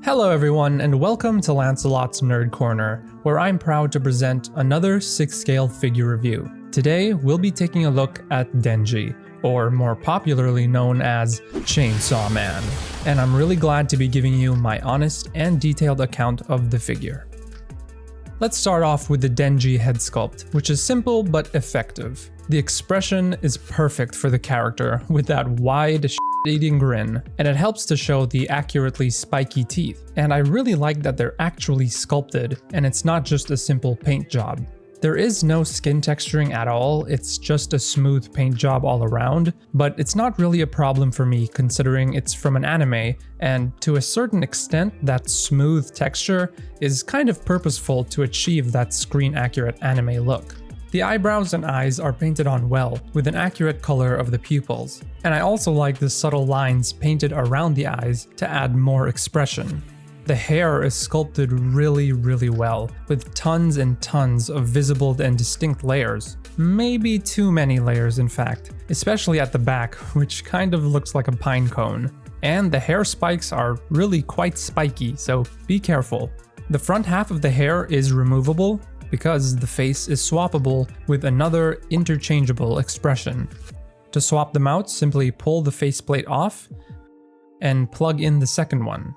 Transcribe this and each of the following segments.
Hello everyone, and welcome to Lancelot's Nerd Corner, where I'm proud to present another 6-scale figure review. Today, we'll be taking a look at Denji, or more popularly known as Chainsaw Man, and I'm really glad to be giving you my honest and detailed account of the figure. Let's start off with the Denji head sculpt, which is simple but effective. The expression is perfect for the character, with that wide, eating grin, and it helps to show the accurately spiky teeth. And I really like that they're actually sculpted, and it's not just a simple paint job. There is no skin texturing at all, it's just a smooth paint job all around, but it's not really a problem for me considering it's from an anime, and to a certain extent that smooth texture is kind of purposeful to achieve that screen-accurate anime look. The eyebrows and eyes are painted on well, with an accurate color of the pupils, and I also like the subtle lines painted around the eyes to add more expression. The hair is sculpted really well, with tons and tons of visible and distinct layers. Maybe too many layers in fact, especially at the back, which kind of looks like a pine cone. And the hair spikes are really quite spiky, so be careful. The front half of the hair is removable, because the face is swappable with another interchangeable expression. To swap them out, simply pull the faceplate off and plug in the second one.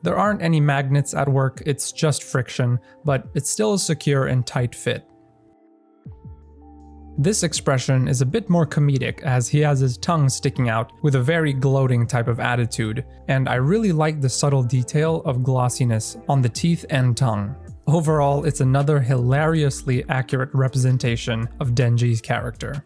There aren't any magnets at work, it's just friction, but it's still a secure and tight fit. This expression is a bit more comedic as he has his tongue sticking out with a very gloating type of attitude, and I really like the subtle detail of glossiness on the teeth and tongue. Overall, it's another hilariously accurate representation of Denji's character.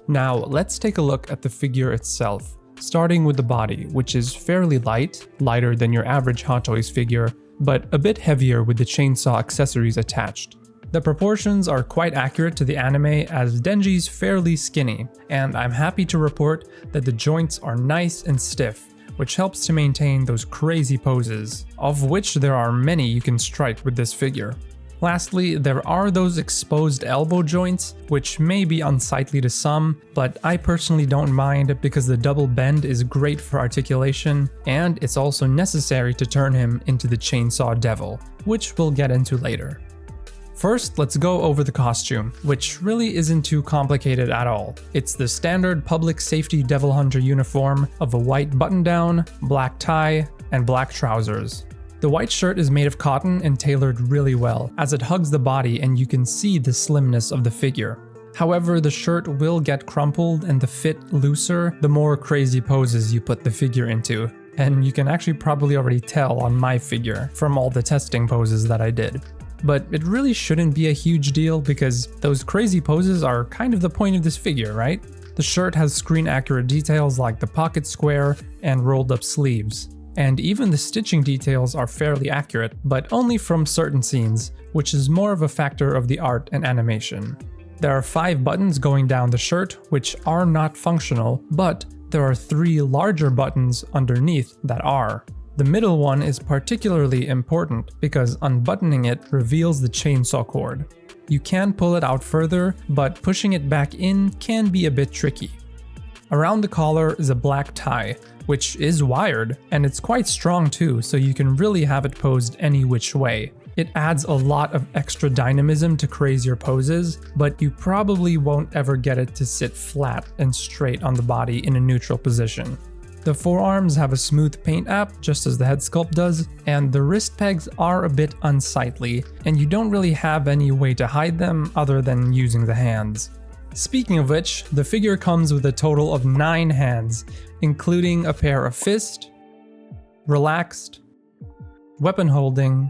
Now, let's take a look at the figure itself, starting with the body, which is fairly light, lighter than your average Hot Toys figure, but a bit heavier with the chainsaw accessories attached. The proportions are quite accurate to the anime as Denji's fairly skinny, and I'm happy to report that the joints are nice and stiff, which helps to maintain those crazy poses, of which there are many you can strike with this figure. Lastly, there are those exposed elbow joints, which may be unsightly to some, but I personally don't mind because the double bend is great for articulation, and it's also necessary to turn him into the Chainsaw Devil, which we'll get into later. First, let's go over the costume, which really isn't too complicated at all. It's the standard public safety devil hunter uniform of a white button-down, black tie, and black trousers. The white shirt is made of cotton and tailored really well, as it hugs the body and you can see the slimness of the figure. However, the shirt will get crumpled and the fit looser the more crazy poses you put the figure into, and you can actually probably already tell on my figure from all the testing poses that I did. But it really shouldn't be a huge deal because those crazy poses are kind of the point of this figure, right? The shirt has screen-accurate details like the pocket square and rolled-up sleeves. And even the stitching details are fairly accurate, but only from certain scenes, which is more of a factor of the art and animation. There are 5 buttons going down the shirt, which are not functional, but there are 3 larger buttons underneath that are. The middle one is particularly important because unbuttoning it reveals the chainsaw cord. You can pull it out further, but pushing it back in can be a bit tricky. Around the collar is a black tie, which is wired, and it's quite strong too, so you can really have it posed any which way. It adds a lot of extra dynamism to crazier poses, but you probably won't ever get it to sit flat and straight on the body in a neutral position. The forearms have a smooth paint app, just as the head sculpt does, and the wrist pegs are a bit unsightly, and you don't really have any way to hide them other than using the hands. Speaking of which, the figure comes with a total of 9 hands, including a pair of fist, relaxed, weapon holding,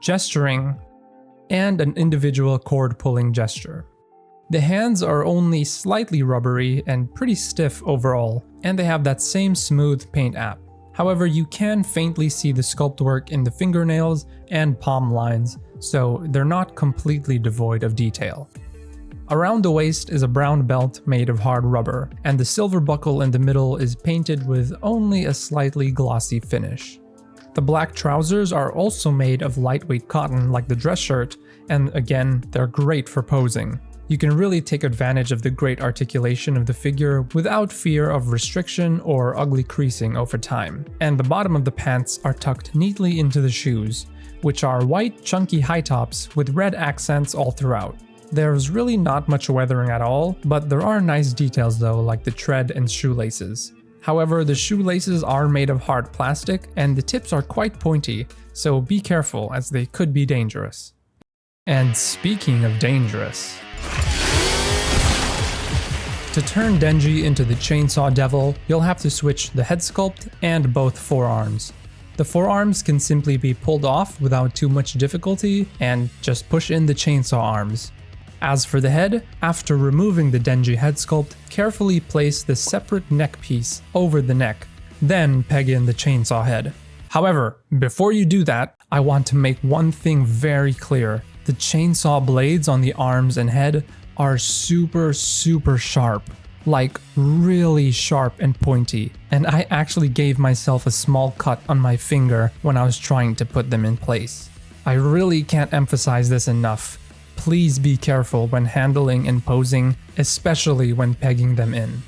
gesturing, and an individual cord pulling gesture. The hands are only slightly rubbery and pretty stiff overall, and they have that same smooth paint app. However, you can faintly see the sculpt work in the fingernails and palm lines, so they're not completely devoid of detail. Around the waist is a brown belt made of hard rubber, and the silver buckle in the middle is painted with only a slightly glossy finish. The black trousers are also made of lightweight cotton like the dress shirt, and again, they're great for posing. You can really take advantage of the great articulation of the figure without fear of restriction or ugly creasing over time. And the bottom of the pants are tucked neatly into the shoes, which are white, chunky high tops with red accents all throughout. There's really not much weathering at all, but there are nice details though, like the tread and shoelaces. However, the shoelaces are made of hard plastic and the tips are quite pointy, so be careful as they could be dangerous. And speaking of dangerous, to turn Denji into the Chainsaw Devil, you'll have to switch the head sculpt and both forearms. The forearms can simply be pulled off without too much difficulty and just push in the chainsaw arms. As for the head, after removing the Denji head sculpt, carefully place the separate neck piece over the neck, then peg in the chainsaw head. However, before you do that, I want to make one thing very clear. The chainsaw blades on the arms and head are super sharp, like really sharp and pointy, and I actually gave myself a small cut on my finger when I was trying to put them in place. I really can't emphasize this enough. Please be careful when handling and posing, especially when pegging them in.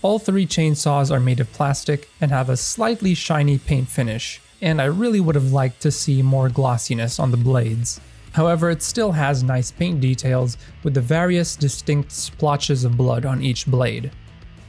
All three chainsaws are made of plastic and have a slightly shiny paint finish, and I really would have liked to see more glossiness on the blades. However, it still has nice paint details with the various distinct splotches of blood on each blade.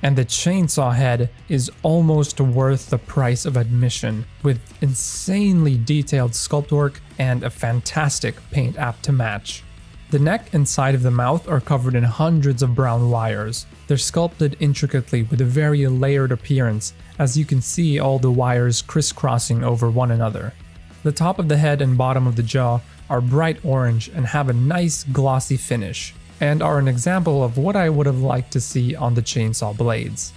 And the chainsaw head is almost worth the price of admission, with insanely detailed sculpt work and a fantastic paint app to match. The neck and side of the mouth are covered in hundreds of brown wires. They're sculpted intricately with a very layered appearance, as you can see all the wires crisscrossing over one another. The top of the head and bottom of the jaw are bright orange and have a nice glossy finish, and are an example of what I would have liked to see on the chainsaw blades.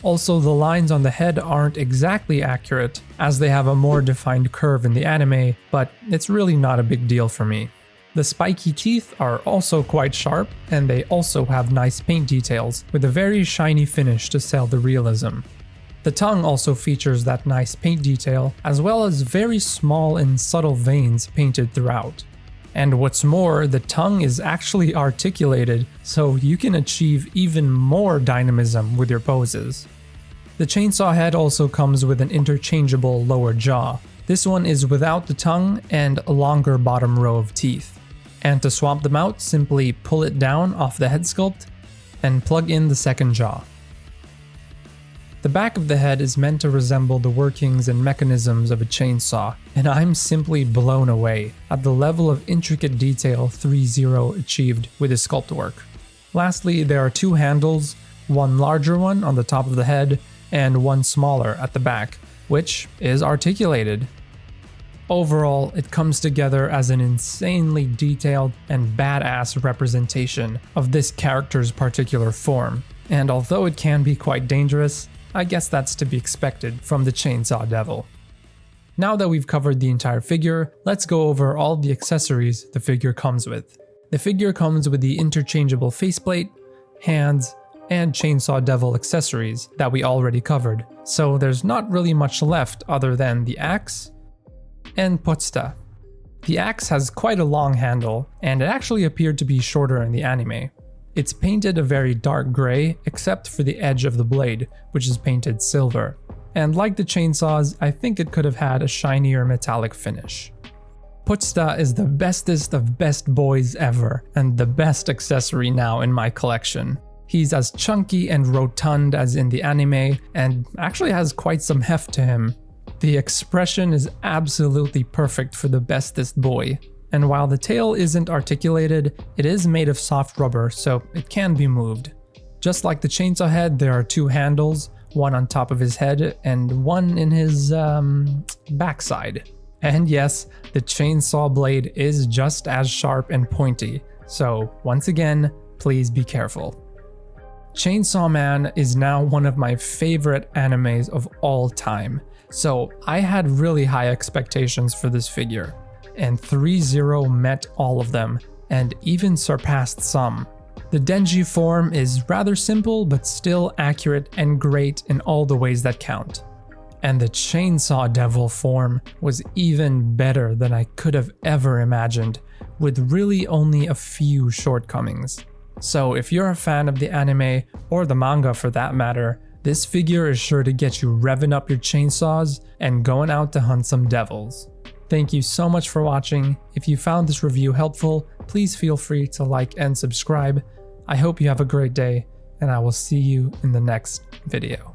Also, the lines on the head aren't exactly accurate, as they have a more defined curve in the anime, but it's really not a big deal for me. The spiky teeth are also quite sharp, and they also have nice paint details, with a very shiny finish to sell the realism. The tongue also features that nice paint detail, as well as very small and subtle veins painted throughout. And what's more, the tongue is actually articulated, so you can achieve even more dynamism with your poses. The chainsaw head also comes with an interchangeable lower jaw. This one is without the tongue and a longer bottom row of teeth. And to swap them out, simply pull it down off the head sculpt and plug in the second jaw. The back of the head is meant to resemble the workings and mechanisms of a chainsaw, and I'm simply blown away at the level of intricate detail threezero achieved with his sculpt work. Lastly, there are two handles, one larger one on the top of the head and one smaller at the back, which is articulated. Overall, it comes together as an insanely detailed and badass representation of this character's particular form, and although it can be quite dangerous, I guess that's to be expected from the Chainsaw Devil. Now that we've covered the entire figure, let's go over all the accessories the figure comes with. The figure comes with the interchangeable faceplate, hands, and Chainsaw Devil accessories that we already covered, so there's not really much left other than the axe and potsuta. The axe has quite a long handle, and it actually appeared to be shorter in the anime. It's painted a very dark gray, except for the edge of the blade, which is painted silver. And like the chainsaws, I think it could have had a shinier metallic finish. Potsuta is the bestest of best boys ever, and the best accessory now in my collection. He's as chunky and rotund as in the anime, and actually has quite some heft to him. The expression is absolutely perfect for the bestest boy. And while the tail isn't articulated, it is made of soft rubber, so it can be moved. Just like the chainsaw head, there are two handles, one on top of his head and one in his backside. And yes, the chainsaw blade is just as sharp and pointy, so once again, please be careful. Chainsaw Man is now one of my favorite animes of all time, so I had really high expectations for this figure. And threezero met all of them, and even surpassed some. The Denji form is rather simple but still accurate and great in all the ways that count. And the Chainsaw Devil form was even better than I could have ever imagined, with really only a few shortcomings. So if you're a fan of the anime, or the manga for that matter, this figure is sure to get you revving up your chainsaws and going out to hunt some devils. Thank you so much for watching. If you found this review helpful, please feel free to like and subscribe. I hope you have a great day, and I will see you in the next video.